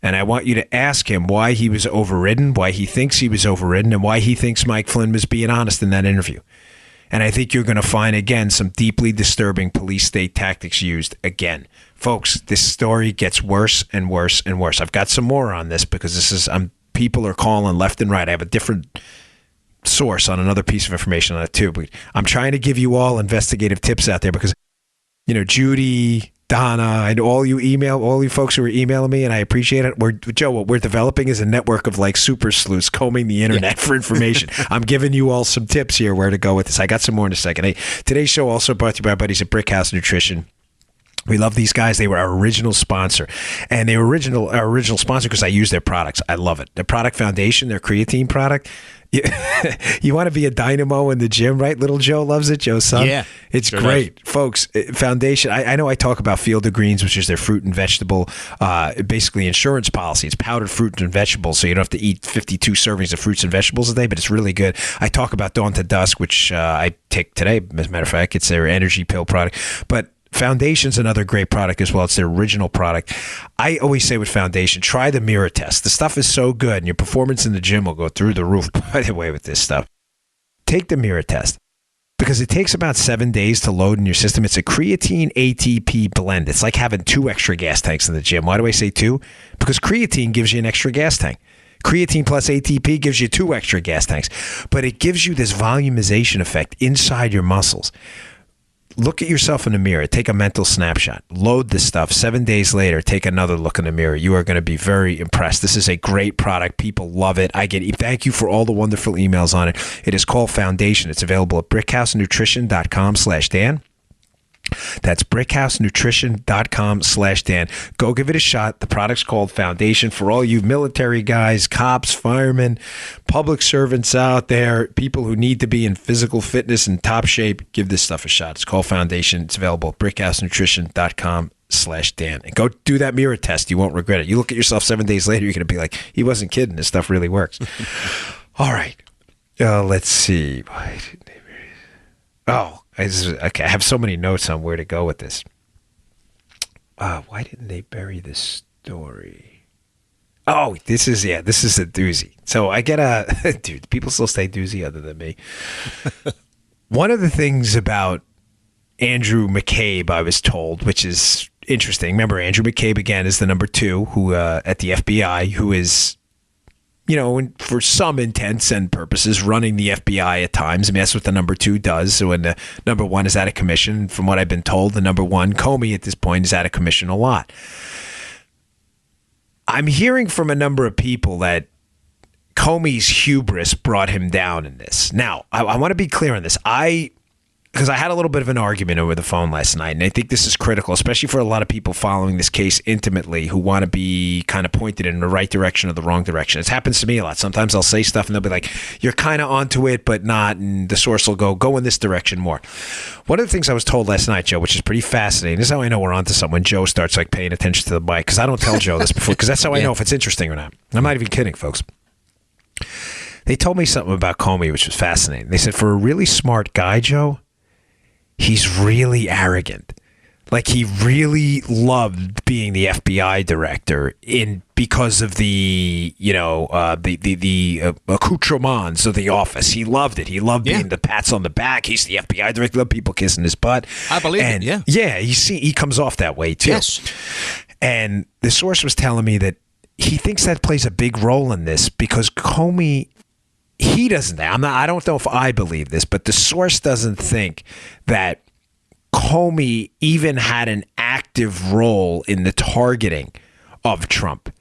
And I want you to ask him why he was overridden, why he thinks he was overridden, and why he thinks Mike Flynn was being honest in that interview. And I think you're going to find, again, some deeply disturbing police state tactics used again. Folks, this story gets worse and worse and worse. I've got some more on this because people are calling left and right. I have a different source on another piece of information on it too. But I'm trying to give you all investigative tips out there because, Judy, Donna, and all you folks who are emailing me, and I appreciate it. What we're developing is a network of like super sleuths combing the internet for information. I'm giving you all some tips here where to go with this. I got some more in a second. Hey, today's show also brought to you by our buddies at Brickhouse Nutrition. We love these guys. They were our original sponsor. And they were our original sponsor because I use their products. I love it. Their product foundation, their creatine product. You want to be a dynamo in the gym, right? Little Joe loves it. Joe's son. Yeah. It's sure great. Does. Folks, foundation. I know I talk about Field of Greens, which is their fruit and vegetable, basically insurance policy. It's powdered fruit and vegetables, so you don't have to eat 52 servings of fruits and vegetables a day, but it's really good. I talk about Dawn to Dusk, which I take today, as a matter of fact. It's their energy pill product. But Foundation's another great product as well. It's their original product. I always say with Foundation, try the mirror test. The stuff is so good, and your performance in the gym will go through the roof, by the way, with this stuff. Take the mirror test because it takes about 7 days to load in your system. It's a creatine ATP blend. It's like having 2 extra gas tanks in the gym. Why do I say 2? Because creatine gives you an extra gas tank. Creatine plus ATP gives you 2 extra gas tanks, but it gives you this volumization effect inside your muscles. Look at yourself in the mirror. Take a mental snapshot. Load this stuff. 7 days later, take another look in the mirror. You are going to be very impressed. This is a great product. People love it. Thank you for all the wonderful emails on it. It is called Foundation. It's available at brickhousenutrition.com/Dan. That's brickhousenutrition.com/Dan. Go give it a shot. The product's called Foundation. For all you military guys, cops, firemen, public servants out there, people who need to be in physical fitness and top shape, give this stuff a shot. It's called Foundation. It's available at brickhousenutrition.com/Dan. And go do that mirror test. You won't regret it. You look at yourself 7 days later, you're going to be like, he wasn't kidding. This stuff really works. All right. Let's see. Okay, I have so many notes on where to go with this. Why didn't they bury this story? Oh, this is a doozy. So I get dude, people still say doozy other than me. One of the things about Andrew McCabe, I was told, which is interesting. Remember, Andrew McCabe, again, is the number 2 who at the FBI, who is, for some intents and purposes, running the FBI at times. I mean, that's what the number 2 does. So when the number 1 is out of commission, from what I've been told, the number 1, Comey, at this point, is out of commission a lot. I'm hearing from a number of people that Comey's hubris brought him down in this. Now, I want to be clear on this. Because I had a little bit of an argument over the phone last night, and I think this is critical, especially for a lot of people following this case intimately who want to be kind of pointed in the right direction or the wrong direction. It happens to me a lot. Sometimes I'll say stuff and they'll be like, you're kind of onto it, but not, and the source will go in this direction more. One of the things I was told last night, Joe, which is pretty fascinating, this is how I know we're onto something when Joe starts like paying attention to the mic, because I don't tell Joe this before, because that's how I know if it's interesting or not. I'm not even kidding, folks. They told me something about Comey, which was fascinating. They said, for a really smart guy, Joe, he's really arrogant. Like, he really loved being the FBI director because of the accoutrements of the office. He loved it. He loved being the pats on the back. He's the FBI director. He loved people kissing his butt. I believe it. Yeah. Yeah. You see, he comes off that way too. Yes. And the source was telling me that he thinks that plays a big role in this because Comey. He doesn't. I don't know if I believe this, but the source doesn't think that Comey even had an active role in the targeting of Trump.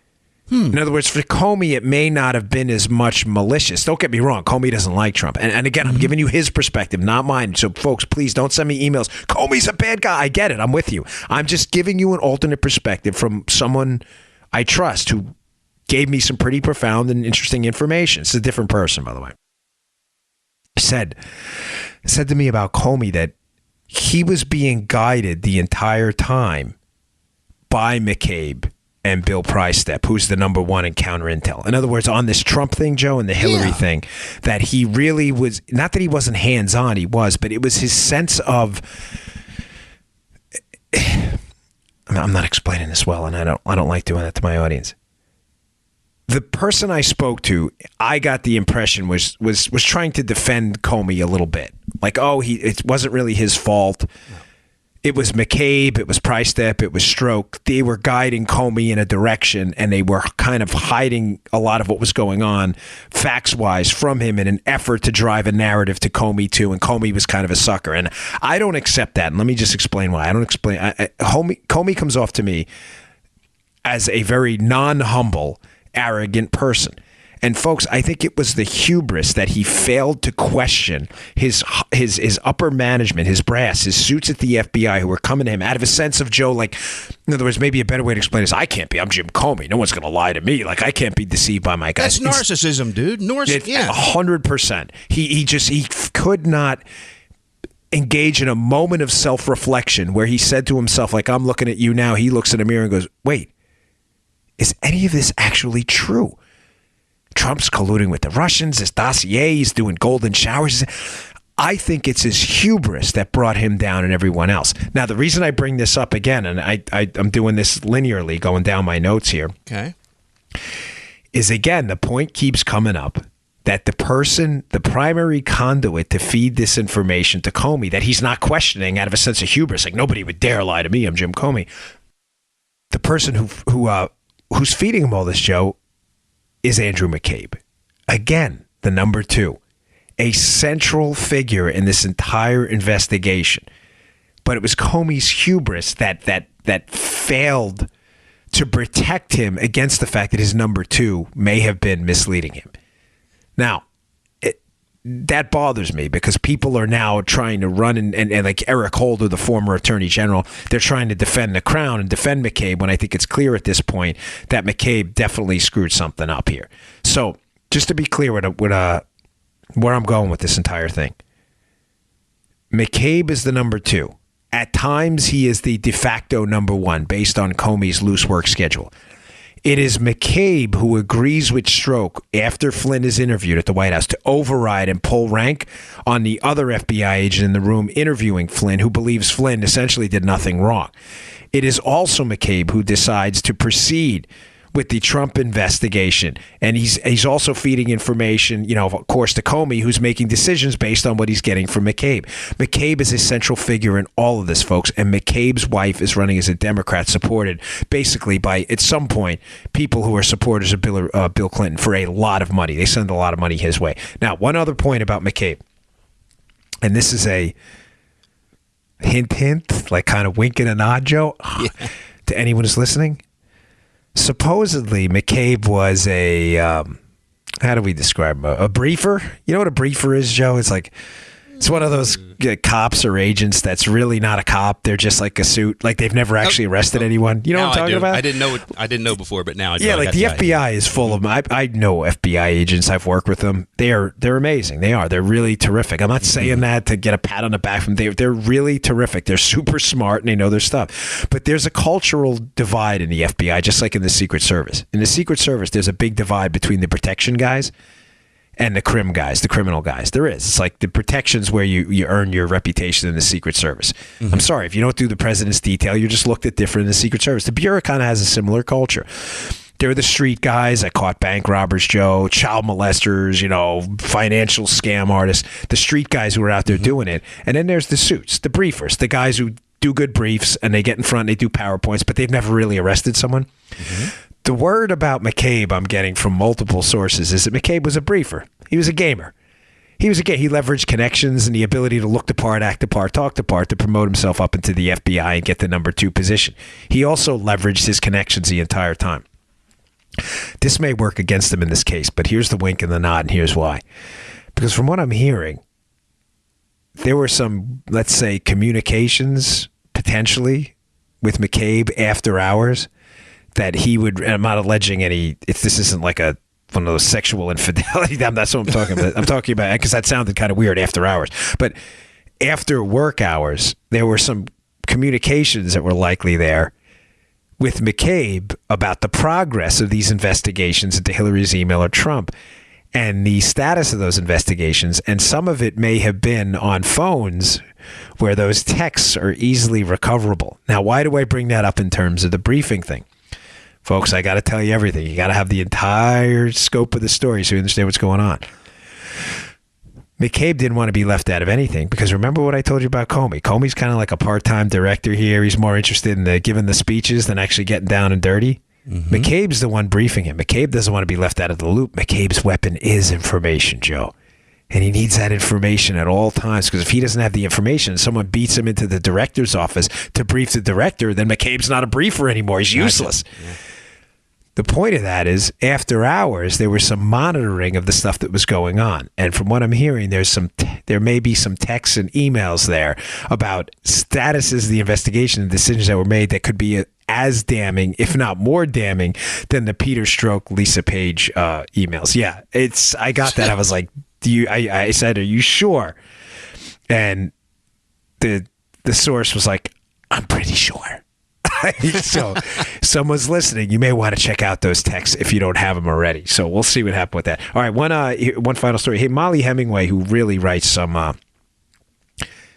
In other words, for Comey, it may not have been as much malicious. Don't get me wrong. Comey doesn't like Trump. And again, I'm giving you his perspective, not mine. So, folks, please don't send me emails. Comey's a bad guy. I get it. I'm with you. I'm just giving you an alternate perspective from someone I trust who gave me some pretty profound and interesting information. It's a different person, by the way. Said to me about Comey that he was being guided the entire time by McCabe and Bill Priestep, who's the number one in counter intel. In other words, on this Trump thing, Joe, and the Hillary thing, that he really was, not that he wasn't hands-on, he was, but it was his sense of, I'm not explaining this well, and I don't like doing that to my audience. The person I spoke to, I got the impression was trying to defend Comey a little bit. Like, it wasn't really his fault. It was McCabe, it was Priestep, it was Stroke. They were guiding Comey in a direction, and they were kind of hiding a lot of what was going on facts-wise from him in an effort to drive a narrative to Comey too, and Comey was kind of a sucker. And I don't accept that, and let me just explain why. Comey comes off to me as a very non-humble, arrogant person. And folks, I think it was the hubris that he failed to question his upper management, his brass, his suits at the FBI who were coming to him out of a sense of, Joe, like, in other words, maybe a better way to explain this, I'm Jim Comey. No one's going to lie to me. Like, I can't be deceived by my guys. That's narcissism, dude. 100%. He could not engage in a moment of self-reflection where he said to himself, like, I'm looking at you now. He looks in a mirror and goes, wait, is any of this actually true? Trump's colluding with the Russians. This dossier, he's doing golden showers. I think it's his hubris that brought him down and everyone else. Now, the reason I bring this up again, and I'm doing this linearly, going down my notes here, is again, the point keeps coming up that the primary conduit to feed this information to Comey, that he's not questioning out of a sense of hubris, like nobody would dare lie to me, I'm Jim Comey. The person who's feeding him all this, Joe, is Andrew McCabe. Again, the number two, a central figure in this entire investigation. But it was Comey's hubris that failed to protect him against the fact that his number two may have been misleading him. Now, that bothers me because people are now trying to run and like Eric Holder, the former attorney general, they're trying to defend the crown and defend McCabe when I think it's clear at this point that McCabe definitely screwed something up here. So just to be clear where I'm going with this entire thing, McCabe is the number two. At times, he is the de facto number one based on Comey's loose work schedule. It is McCabe who agrees with Stroke after Flynn is interviewed at the White House to override and pull rank on the other FBI agent in the room interviewing Flynn, who believes Flynn essentially did nothing wrong. It is also McCabe who decides to proceed with the Trump investigation. And he's also feeding information, of course, to Comey, who's making decisions based on what he's getting from McCabe. McCabe is a central figure in all of this, folks. And McCabe's wife is running as a Democrat, supported basically by, at some point, people who are supporters of Bill Clinton for a lot of money. They send a lot of money his way. Now, one other point about McCabe, and this is a hint, like kind of wink and a nod, Joe, to anyone who's listening. supposedly McCabe was a, how do we describe him? A briefer? You know what a briefer is, Joe? It's one of those cops or agents that's really not a cop. They're just like a suit. Like they've never actually arrested anyone. You know what I'm talking about? I didn't know before, but now I do. Yeah, like the FBI is full of them. I know FBI agents. I've worked with them. They're amazing. They are. They're really terrific. I'm not saying that to get a pat on the back from them. They're really terrific. They're super smart and they know their stuff. But there's a cultural divide in the FBI, just like in the Secret Service. In the Secret Service, there's a big divide between the protection guys and the crim guys, the criminal guys. There is. It's like the protection's where you earn your reputation in the Secret Service. Mm-hmm. I'm sorry, if you don't do the president's detail, you're just looked at different in the Secret Service. The Bureau kind of has a similar culture. They're the street guys that caught bank robbers, Joe, child molesters, financial scam artists, the street guys who are out there doing it. And then there's the suits, the briefers, the guys who do good briefs and they get in front and they do PowerPoints, but they've never really arrested someone. Mm-hmm. The word about McCabe I'm getting from multiple sources is that McCabe was a briefer. He was a gamer. He leveraged connections and the ability to look the part, act the part, talk the part to promote himself up into the FBI and get the number 2 position. He also leveraged his connections the entire time. This may work against him in this case, but here's the wink and the nod, and here's why. Because from what I'm hearing, there were some, let's say, communications potentially with McCabe after hours that he would, and I'm not alleging any, if this isn't like one of those sexual infidelity, that's what I'm talking about. I'm talking about, because that sounded kind of weird, after hours. But after work hours, there were some communications that were likely there with McCabe about the progress of these investigations into Hillary's email or Trump and the status of those investigations. And some of it may have been on phones where those texts are easily recoverable. Now, why do I bring that up in terms of the briefing thing? Folks, I got to tell you everything. You got to have the entire scope of the story so you understand what's going on. McCabe didn't want to be left out of anything because remember what I told you about Comey. Comey's kind of like a part-time director here. He's more interested in giving the speeches than actually getting down and dirty. Mm-hmm. McCabe's the one briefing him. McCabe doesn't want to be left out of the loop. McCabe's weapon is information, Joe. And he needs that information at all times because if he doesn't have the information and someone beats him into the director's office to brief the director, then McCabe's not a briefer anymore. He's useless. Yeah. The point of that is, after hours, there was some monitoring of the stuff that was going on. And from what I'm hearing, there may be some texts and emails there about statuses of the investigation and decisions that were made that could be as damning, if not more damning, than the Peter Strzok, Lisa Page emails. Yeah, I got that. I was like, I said, are you sure? And the source was like, I'm pretty sure. So someone's listening. You may want to check out those texts if you don't have them already. So we'll see what happened with that. All right, one final story. Hey, Molly Hemingway, who really writes some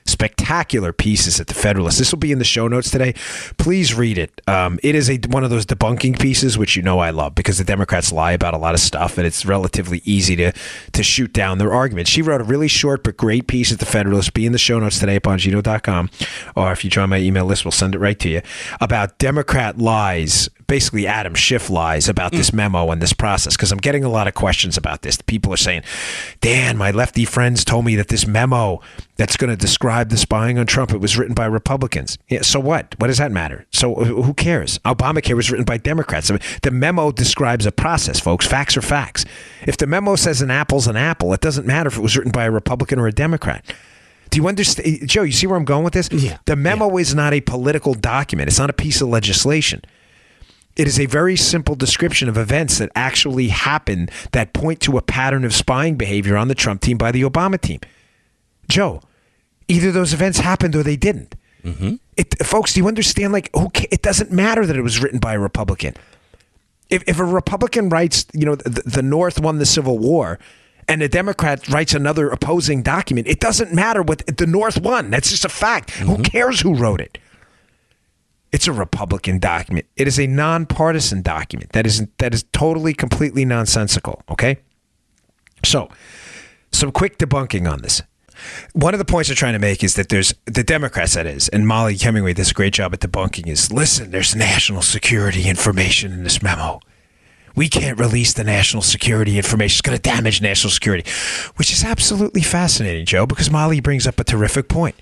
spectacular pieces at the Federalist. This will be in the show notes today. Please read it. It is one of those debunking pieces, which I love because the Democrats lie about a lot of stuff, and it's relatively easy to shoot down their arguments. She wrote a really short but great piece at the Federalist. Be in the show notes today at Bongino.com, or if you join my email list, we'll send it right to you, about Democrat lies, basically Adam Schiff lies about this memo and this process, because I'm getting a lot of questions about this. People are saying, Dan, my lefty friends told me that this memo that's going to describe the spying on Trump, it was written by Republicans. Yeah, so what? What does that matter? So who cares? Obamacare was written by Democrats. I mean, the memo describes a process, folks. Facts are facts. If the memo says an apple's an apple, it doesn't matter if it was written by a Republican or a Democrat. Do you understand? Joe, you see where I'm going with this? Yeah. The memo is not a political document. It's not a piece of legislation. It is a very simple description of events that actually happened that point to a pattern of spying behavior on the Trump team by the Obama team. Joe, either those events happened or they didn't. Mm-hmm. Folks, do you understand? It doesn't matter that it was written by a Republican. If a Republican writes, the North won the Civil War, and a Democrat writes another opposing document, it doesn't matter what the North won. That's just a fact. Mm-hmm. Who cares who wrote it? It's a Republican document. It is a nonpartisan document. That is totally, completely nonsensical. Okay? So, some quick debunking on this. One of the points they're trying to make is that there's the Democrats, that is, and Molly Hemingway does a great job at debunking, is, listen, there's national security information in this memo. We can't release the national security information. It's going to damage national security, which is absolutely fascinating, Joe, because Molly brings up a terrific point.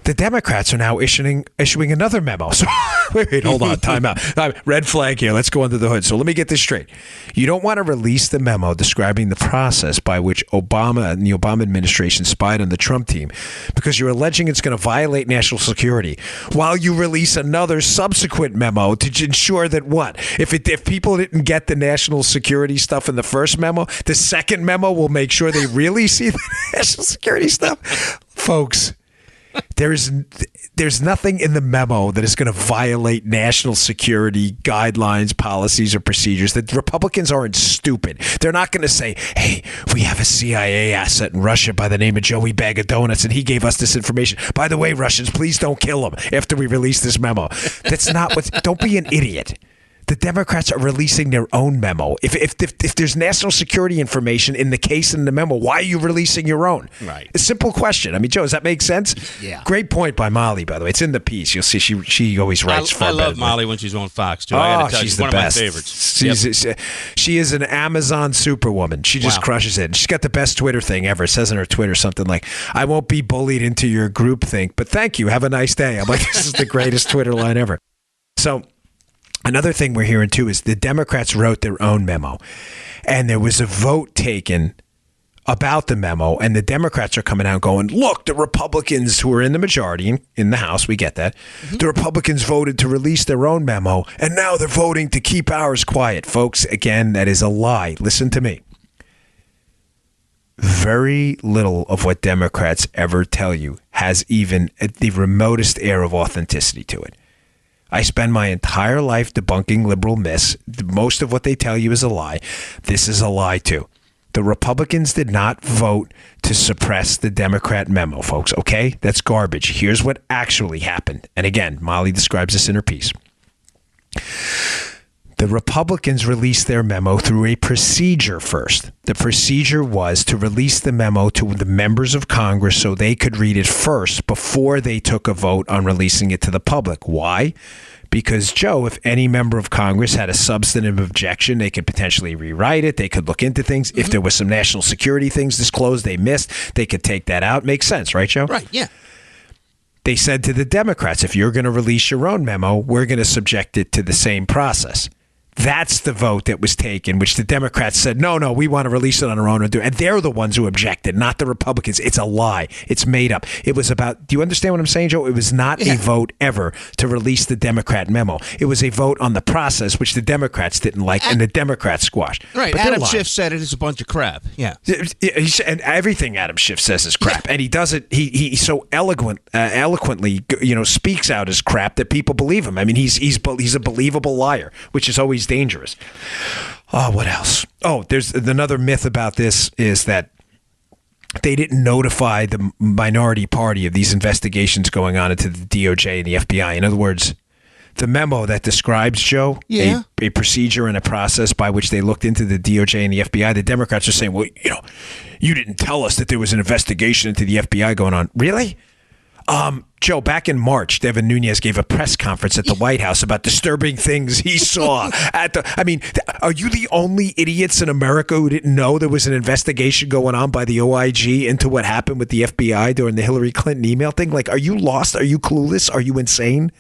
The Democrats are now issuing another memo. So wait, hold on, time out. Red flag here. Let's go under the hood. So let me get this straight. You don't want to release the memo describing the process by which Obama and the Obama administration spied on the Trump team because you're alleging it's going to violate national security, while you release another subsequent memo to ensure that what? If people didn't get the national security stuff in the first memo, the second memo will make sure they really see the national security stuff. Folks, there's nothing in the memo that is going to violate national security guidelines, policies, or procedures. The Republicans aren't stupid. They're not going to say, hey, we have a CIA asset in Russia by the name of Joey Bag of Donuts, and he gave us this information. By the way, Russians, please don't kill him after we release this memo. That's not what. Don't be an idiot. The Democrats are releasing their own memo. If there's national security information in the case in the memo, why are you releasing your own? Right. A simple question. I mean, Joe, does that make sense? Yeah. Great point by Molly, by the way. It's in the piece. You'll see she always writes. I love Molly when she's on Fox too. I gotta tell you, she's one the of best. my favorites. She is an Amazon superwoman. She just crushes it. She's got the best Twitter thing ever. It says in her Twitter something like, "I won't be bullied into your group think, but thank you. Have a nice day." I'm like, this is the greatest Twitter line ever. So. Another thing we're hearing, too, is the Democrats wrote their own memo, and there was a vote taken about the memo, and the Democrats are coming out going, look, the Republicans who are in the majority in the House, we get that, the Republicans voted to release their own memo, and now they're voting to keep ours quiet. Folks, again, that is a lie. Listen to me. Very little of what Democrats ever tell you has even the remotest air of authenticity to it. I spend my entire life debunking liberal myths. Most of what they tell you is a lie. This is a lie, too. The Republicans did not vote to suppress the Democrat memo, folks, okay? That's garbage. Here's what actually happened. And again, Molly describes this in her piece. The Republicans released their memo through a procedure first. The procedure was to release the memo to the members of Congress so they could read it first before they took a vote on releasing it to the public. Why? Because, Joe, if any member of Congress had a substantive objection, they could potentially rewrite it. They could look into things. If there was some national security things disclosed they missed, they could take that out. Makes sense, right, Joe? Right, yeah. They said to the Democrats, if you're going to release your own memo, we're going to subject it to the same process. That's the vote that was taken, which the Democrats said, no, we want to release it on our own. And they're the ones who objected, not the Republicans. It's a lie. It's made up. It was about, do you understand what I'm saying, Joe? It was not a vote ever to release the Democrat memo. It was a vote on the process, which the Democrats didn't like, and the Democrats squashed. Right. But Adam Schiff said it is a bunch of crap. Yeah. And everything Adam Schiff says is crap. And he does it, he so eloquently, speaks out as crap that people believe him. I mean, he's a believable liar, which is always dangerous. Oh, what else? Oh, there's another myth about this is that they didn't notify the minority party of these investigations going on into the DOJ and the FBI. In other words, the memo that describes, Joe, a procedure and a process by which they looked into the DOJ and the FBI, the Democrats are saying, well, you didn't tell us that there was an investigation into the FBI going on. Really? Joe, back in March, Devin Nunes gave a press conference at the White House about disturbing things he saw. Are you the only idiots in America who didn't know there was an investigation going on by the OIG into what happened with the FBI during the Hillary Clinton email thing? Like, are you lost? Are you clueless? Are you insane?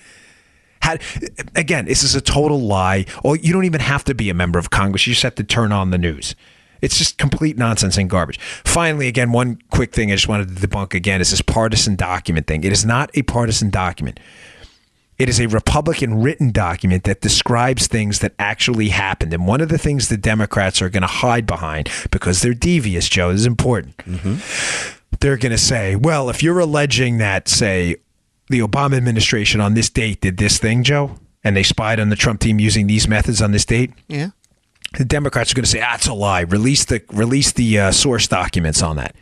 Again, this is a total lie. Or you don't even have to be a member of Congress. You just have to turn on the news. It's just complete nonsense and garbage. Finally, again, one quick thing I just wanted to debunk again is this partisan document thing. It is not a partisan document. It is a Republican written document that describes things that actually happened. And one of the things the Democrats are going to hide behind, because they're devious, Joe, this is important. They're going to say, well, if you're alleging that, say, the Obama administration on this date did this thing, Joe, and they spied on the Trump team using these methods on this date. Yeah. The Democrats are going to say, it's a lie. Release the source documents on that.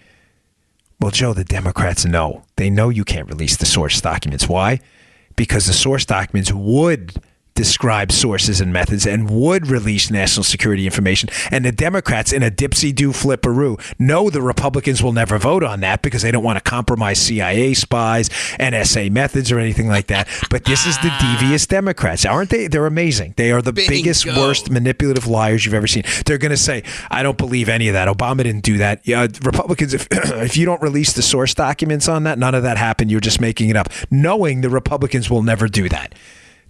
Well, Joe, the Democrats know. They know you can't release the source documents. Why? Because the source documents would describe sources and methods and would release national security information. And the Democrats, in a dipsy-do flipperoo, know the Republicans will never vote on that because they don't want to compromise CIA spies, NSA methods, or anything like that. But this is the devious Democrats, aren't they? They're amazing. They are the biggest, worst manipulative liars you've ever seen. They're going to say, I don't believe any of that. Obama didn't do that. Republicans, if you don't release the source documents on that, none of that happened. You're just making it up, knowing the Republicans will never do that.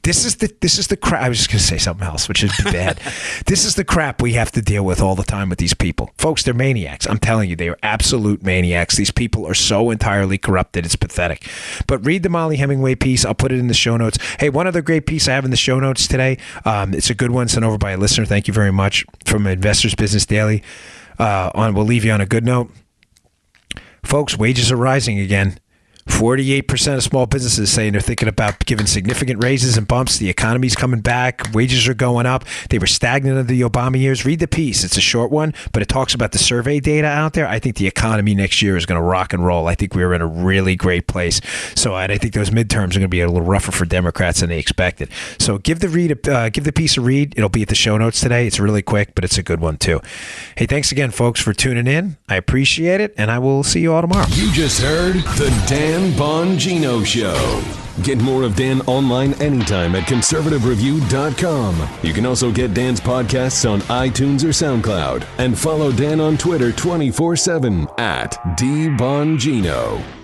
This is the crap. I was just going to say something else, which would be bad. This is the crap we have to deal with all the time with these people. Folks, they're maniacs. I'm telling you, they are absolute maniacs. These people are so entirely corrupted. It's pathetic. But read the Molly Hemingway piece. I'll put it in the show notes. Hey, one other great piece I have in the show notes today. It's a good one sent over by a listener. Thank you very much. From Investors Business Daily. We'll leave you on a good note. Folks, wages are rising again. 48% of small businesses saying they're thinking about giving significant raises and bumps. The economy's coming back. Wages are going up. They were stagnant under the Obama years. Read the piece. It's a short one, but it talks about the survey data out there. I think the economy next year is going to rock and roll. I think we're in a really great place. So I think those midterms are going to be a little rougher for Democrats than they expected. So give the piece a read. It'll be at the show notes today. It's really quick, but it's a good one too. Hey, thanks again, folks, for tuning in. I appreciate it, and I will see you all tomorrow. You just heard the Dan Bongino Show. Get more of Dan online anytime at conservativereview.com. You can also get Dan's podcasts on iTunes or SoundCloud. And follow Dan on Twitter 24/7 at dbongino.